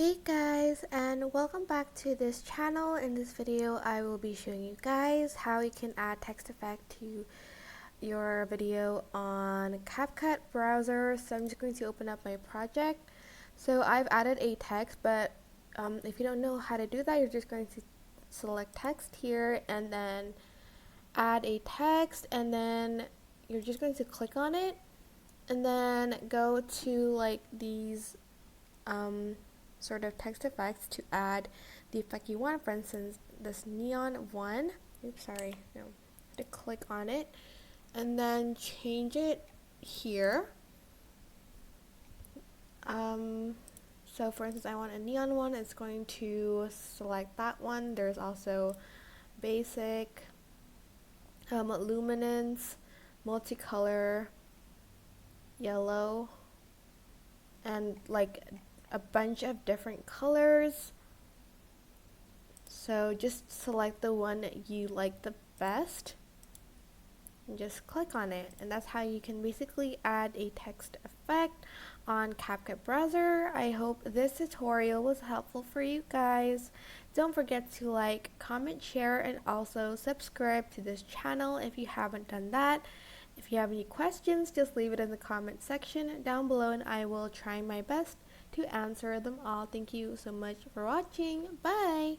Hey guys, and welcome back to this channel. In this video I will be showing you guys how you can add text effect to your video on CapCut browser. So I'm just going to open up my project. So I've added a text, but if you don't know how to do that, you're just going to select text here and then add a text, and then you're just going to click on it and then go to like these sort of text effects to add the effect you want. For instance, this neon one. Oops, sorry. No. To click on it and then change it here. So for instance, I want a neon one. It's going to select that one. There's also basic, luminance, multicolor, yellow, and like a bunch of different colors. So just select the one that you like the best and just click on it, and that's how you can basically add a text effect on CapCut browser. I hope this tutorial was helpful for you guys. Don't forget to like, comment, share, and also subscribe to this channel if you haven't done that. If you have any questions, just leave it in the comment section down below and I will try my best to answer them all. Thank you so much for watching. Bye!